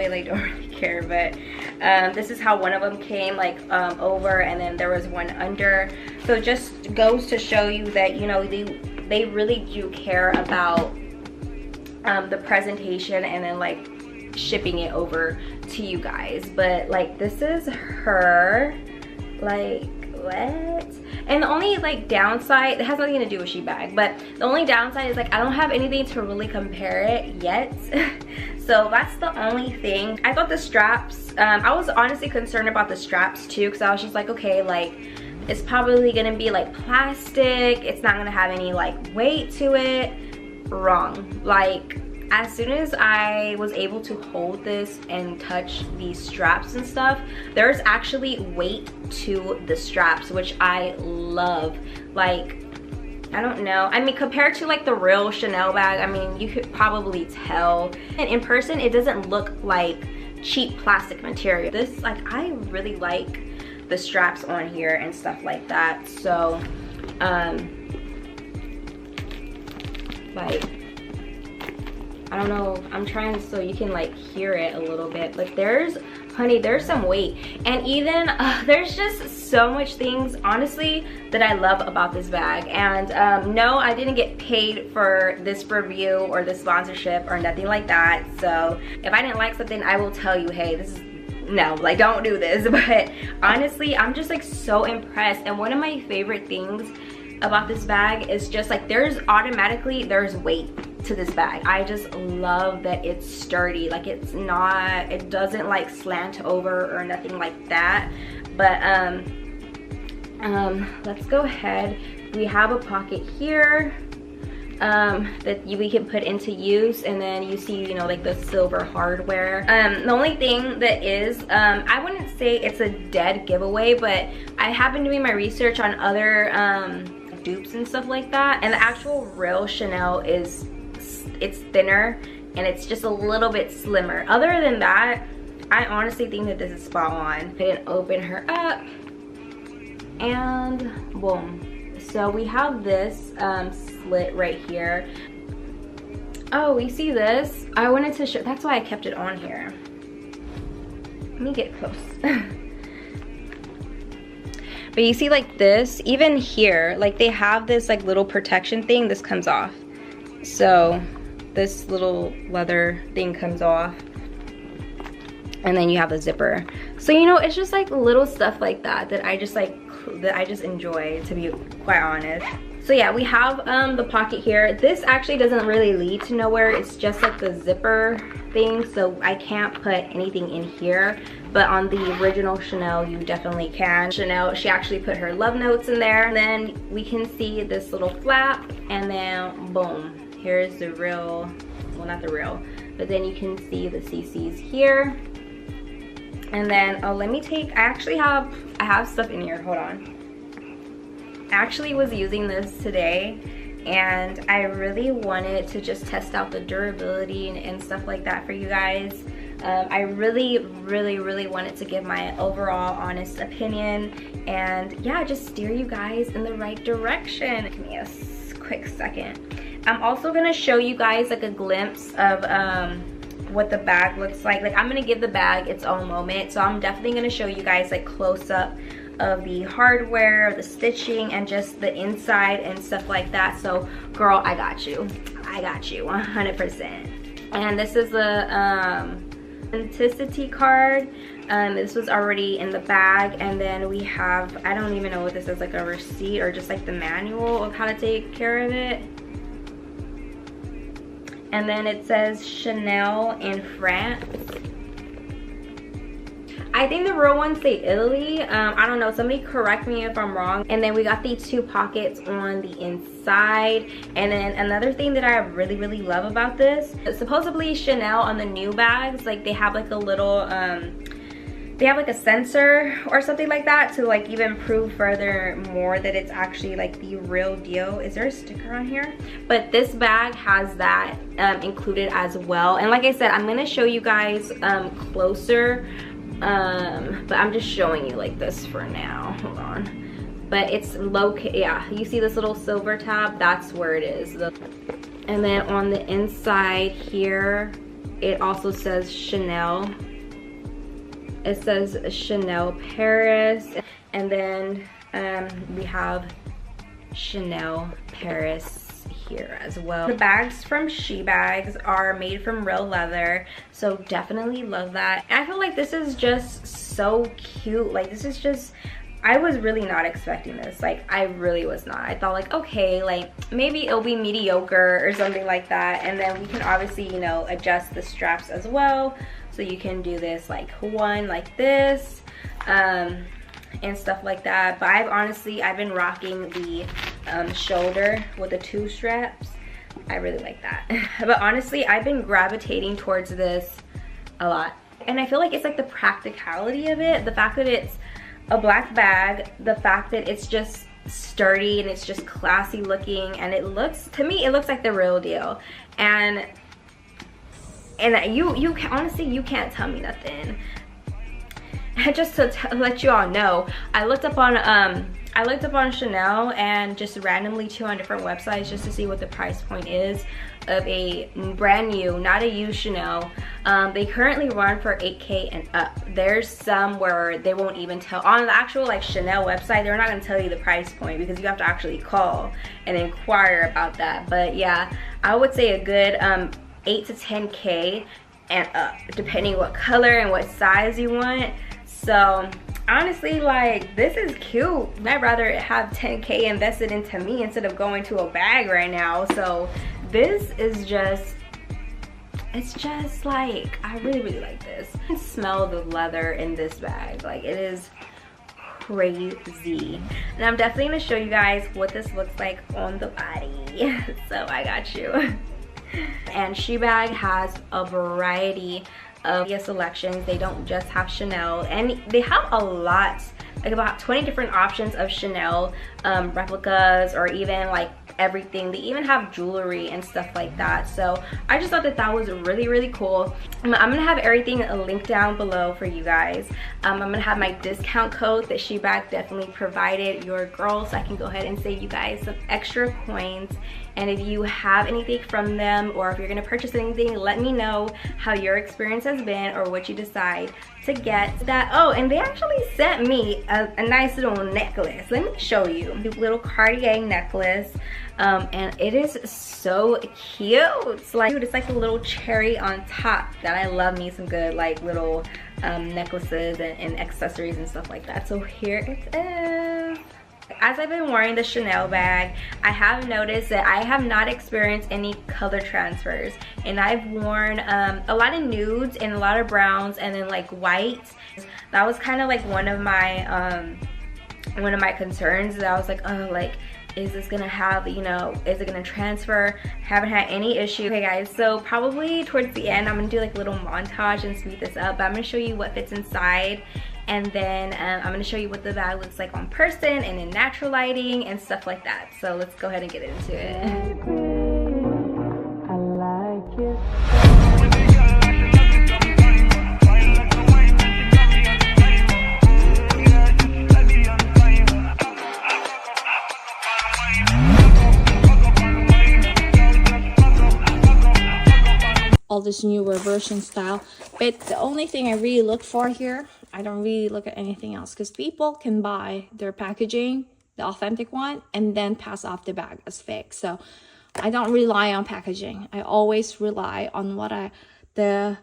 I like don't really care, but this is how one of them came, like over, and then there was one under. So it just goes to show you that, you know, they really do care about the presentation and then like shipping it over to you guys. But like this is her, like what? And the only like downside, it has nothing to do with Shebag, but the only downside is like I don't have anything to really compare it yet. So that's the only thing. I thought the straps, I was honestly concerned about the straps too, because I was just like, okay, like it's probably gonna be like plastic, it's not gonna have any like weight to it. Wrong. Like as soon as I was able to hold this and touch these straps and stuff, there's actually weight to the straps, which I love. Like, I don't know, I mean, compared to like the real Chanel bag, I mean, you could probably tell. And in person, it doesn't look like cheap plastic material. This, like, I really like the straps on here and stuff like that. So, like, I don't know, I'm trying so you can like hear it a little bit. Like there's, honey, there's some weight. And even, there's just so much things, honestly, that I love about this bag. And no, I didn't get paid for this review or this sponsorship or nothing like that. So if I didn't like something, I will tell you, hey, this is, no, like don't do this. But honestly, I'm just like so impressed. And one of my favorite things about this bag is just like there's weight to this bag. I just love that it's sturdy. Like it's not, it doesn't like slant over or nothing like that. But let's go ahead. We have a pocket here that we can put into use, and then you see, you know, like the silver hardware. The only thing that is, I wouldn't say it's a dead giveaway, but I have been doing my research on other dupes and stuff like that, and the actual real Chanel is, it's thinner and it's just a little bit slimmer. Other than that, I honestly think that this is spot on. I can open her up and boom. So we have this slit right here. Oh, we see this. I wanted to show, that's why I kept it on here. Let me get close. But you see like this, even here, like they have this like little protection thing. This comes off. So this little leather thing comes off. And then you have the zipper. So, you know, it's just like little stuff like that that I just like, that I just enjoy, to be quite honest. So yeah, we have the pocket here. This actually doesn't really lead to nowhere. It's just like the zipper thing, so I can't put anything in here. But on the original Chanel, you definitely can. Chanel, she actually put her love notes in there. And then we can see this little flap, and then boom, here's the real, well, not the real, but then you can see the CCs here. And then, oh, let me take, I have stuff in here, hold on. I actually was using this today, and I really wanted to just test out the durability and stuff like that for you guys. I really wanted to give my overall honest opinion, and yeah, just steer you guys in the right direction. Give me a quick second. I'm also gonna show you guys like a glimpse of what the bag looks like. Like I'm gonna give the bag its own moment, so I'm definitely gonna show you guys like close up of the hardware, the stitching, and just the inside and stuff like that. So girl, I got you 100%. And this is the authenticity card. This was already in the bag, and then we have, I don't even know what this is, like a receipt or just like the manual of how to take care of it. And then it says Chanel in France. I think the real ones say Italy. I don't know, somebody correct me if I'm wrong. And then we got these two pockets on the inside. And then another thing that I really love about this, supposedly Chanel on the new bags, like they have like a little, they have like a sensor or something like that to like even prove further more that it's actually like the real deal. Is there a sticker on here? But this bag has that included as well. And like I said, I'm gonna show you guys closer, but I'm just showing you like this for now. Hold on. But it's located, yeah, you see this little silver tab? That's where it is. And then on the inside here, it also says Chanel. It says Chanel Paris, and then we have Chanel Paris here as well. The bags from Shebags are made from real leather, so definitely love that. I feel like this is just so cute. Like, this is just, I was really not expecting this. Like, I really was not. I thought like, okay, like maybe it'll be mediocre or something like that, and then we can obviously, you know, adjust the straps as well, so you can do this like one like this and stuff like that. But I've been rocking the shoulder with the 2 straps. I really like that. But honestly, I've been gravitating towards this a lot, and I feel like it's like the practicality of it, the fact that it's a black bag, the fact that it's just sturdy and it's just classy looking, and it looks, to me, it looks like the real deal. And you honestly, you can't tell me nothing. And just to let you all know, I looked up on Chanel and just randomly 2 on different websites just to see what the price point is of a brand new, not a used Chanel. They currently run for $8K and up. There's some where they won't even tell on the actual like Chanel website. They're not going to tell you the price point because you have to actually call and inquire about that. But yeah, I would say a good 8 to 10K and up, depending what color and what size you want. So honestly, like, this is cute. I'd rather have 10K invested into me instead of going to a bag right now. So this is just, it's just like, I really like this. I can smell the leather in this bag. Like, it is crazy. And I'm definitely gonna show you guys what this looks like on the body. So I got you. And Shebag has a variety of selections. They don't just have Chanel, and they have a lot, like about 20 different options of Chanel replicas, or even like everything. They even have jewelry and stuff like that. So I just thought that that was really cool. I'm gonna have everything linked down below for you guys. I'm gonna have my discount code that Shebag definitely provided your girl, so I can go ahead and save you guys some extra coins. And if you have anything from them, or if you're gonna purchase anything, let me know how your experience has been or what you decide to get. That, oh, and they actually sent me a nice little necklace. Let me show you. The little Cartier necklace. And it is so cute. It's like a little cherry on top. That I love me some good like little necklaces and accessories and stuff like that. So here it is. As I've been wearing the Chanel bag, I have noticed that I have not experienced any color transfers, and I've worn a lot of nudes and a lot of browns and then like whites. That was kind of like one of my concerns, that I was like, oh, like, is this gonna have, you know, is it gonna transfer? Haven't had any issue. Okay guys, so probably towards the end I'm gonna do like a little montage and speed this up, but I'm gonna show you what fits inside, and then I'm gonna show you what the bag looks like on person and in natural lighting and stuff like that. So let's go ahead and get into it. I like it. All this newer version style, but the only thing I really look for here, I don't really look at anything else, because people can buy their packaging, the authentic one, and then pass off the bag as fake. So I don't rely on packaging. I always rely on what the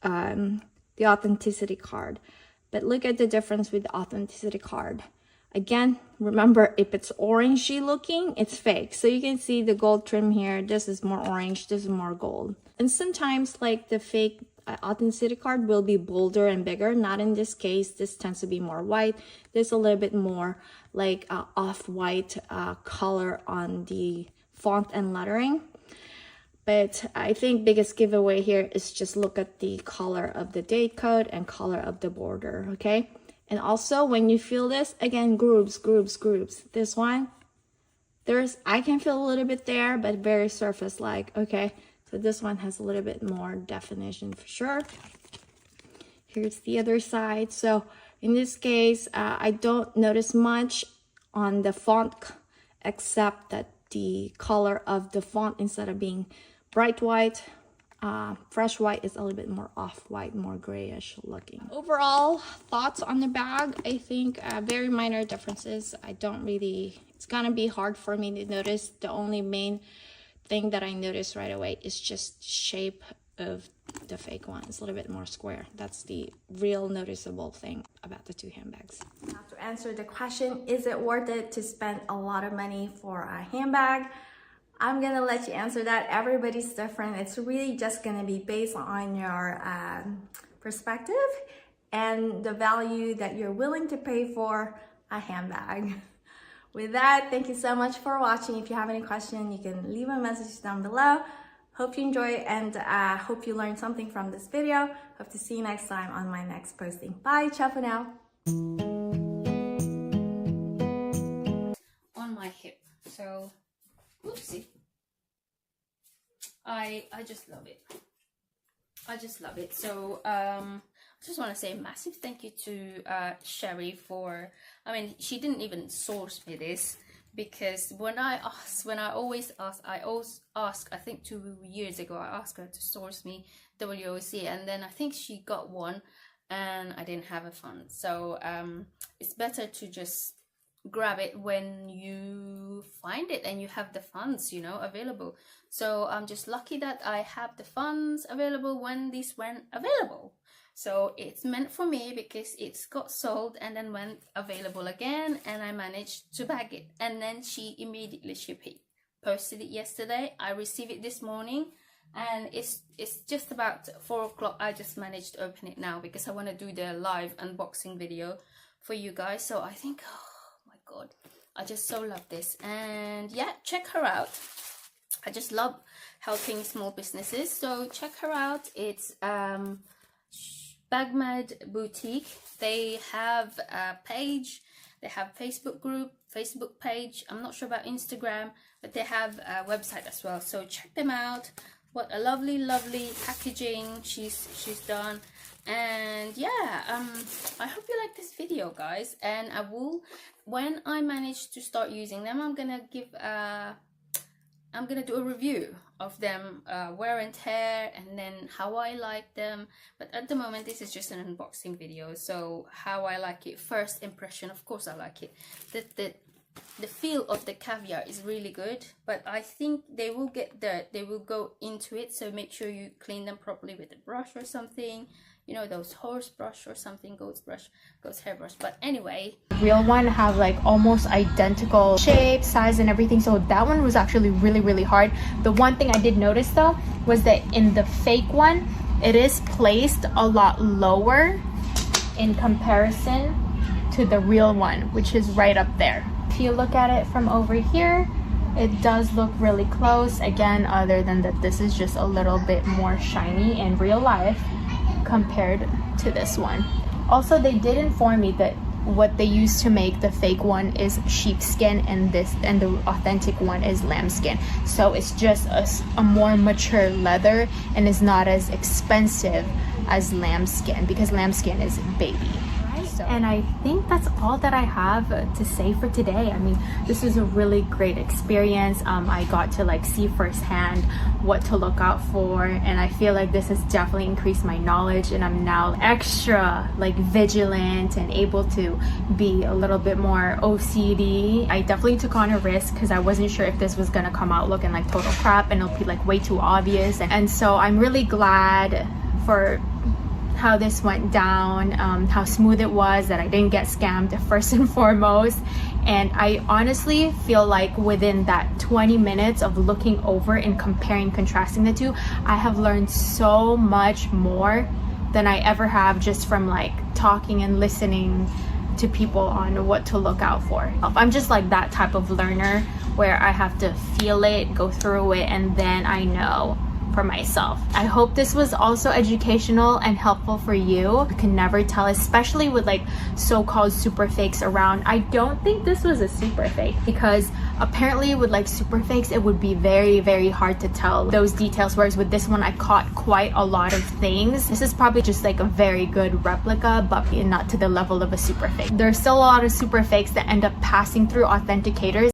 authenticity card. But look at the difference with the authenticity card. Again, remember, if it's orangey looking, it's fake. So you can see the gold trim here. This is more orange, this is more gold. And sometimes like the fake authenticity card will be bolder and bigger. Not in this case. This tends to be more white. There's a little bit more like off-white color on the font and lettering. But I think biggest giveaway here is just look at the color of the date code and color of the border, okay? And also when you feel this, again, groups. This one, I can feel a little bit there, but very surface like, okay? So this one has a little bit more definition for sure. Here's the other side. So in this case, I don't notice much on the font, except that the color of the font, instead of being bright white, Fresh white is a little bit more off-white, more grayish looking. Overall, thoughts on the bag, I think very minor differences. It's gonna be hard for me to notice. The only main thing that I noticed right away is just shape of the fake one. It's a little bit more square. That's the real noticeable thing about the two handbags. Now, to answer the question, is it worth it to spend a lot of money for a handbag? I'm gonna let you answer that. Everybody's different. It's really just gonna be based on your perspective and the value that you're willing to pay for a handbag. With that, thank you so much for watching. If you have any question, you can leave a message down below. Hope you enjoy and hope you learned something from this video. Hope to see you next time on my next posting. Bye, ciao for now. On my hip, so oopsie. I just love it. I just love it. So I just want to say a massive thank you to Sherry for, I mean, she didn't even source me this, because when I always ask, I think 2 years ago, I asked her to source me WOC, and then I think she got one and I didn't have a fund. So it's better to just grab it when you find it and you have the funds, you know, available. So I'm just lucky that I have the funds available when this went available. So it's meant for me because it's got sold and then went available again, and I managed to bag it, and then she immediately shipped it, posted it yesterday. I received it this morning, and it's just about 4 o'clock. I just managed to open it now because I want to do the live unboxing video for you guys. So I think, God, I just so love this. And yeah, check her out. I just love helping small businesses, so check her out. It's Shebag Boutique. They have a page, they have Facebook group, Facebook page. I'm not sure about Instagram, but they have a website as well, so check them out. What a lovely packaging she's done. And yeah, I hope you like this video, guys, and I will, when I manage to start using them, I'm gonna do a review of them, wear and tear, and then how I like them. But at the moment, this is just an unboxing video, so how I like it, first impression, of course I like it. The feel of the caviar is really good, but I think they will get dirt, they will go into it, so make sure you clean them properly with a brush or something, you know, those horse brush or something, goat's hairbrush. But anyway, Real one have like almost identical shape, size, and everything, so that one was actually really hard. The one thing I did notice though was that in the fake one, it is placed a lot lower in comparison to the real one, which is right up there. If you look at it from over here, it does look really close. Again, other than that, this is just a little bit more shiny in real life compared to this one. Also, they did inform me that what they use to make the fake one is sheepskin, and the authentic one is lambskin. So it's just a more mature leather and is not as expensive as lambskin, because lambskin is baby. So. And I think that's all that I have to say for today. I mean, this was a really great experience. I got to like see firsthand what to look out for, and I feel like this has definitely increased my knowledge, and I'm now extra like vigilant and able to be a little bit more OCD. I definitely took on a risk because I wasn't sure if this was gonna come out looking like total crap and it'll be like way too obvious, and so I'm really glad for how this went down, how smooth it was, that I didn't get scammed first and foremost. And I honestly feel like within that 20 minutes of looking over and comparing, contrasting the two, I have learned so much more than I ever have just from like talking and listening to people on what to look out for. I'm just like that type of learner where I have to feel it, go through it, and then I know for myself. I hope this was also educational and helpful for you. You can never tell, especially with like so-called super fakes around. I don't think this was a super fake, because apparently with like super fakes it would be very hard to tell those details, whereas with this one I caught quite a lot of things. This is probably just like a very good replica, but not to the level of a super fake. There's still a lot of super fakes that end up passing through authenticators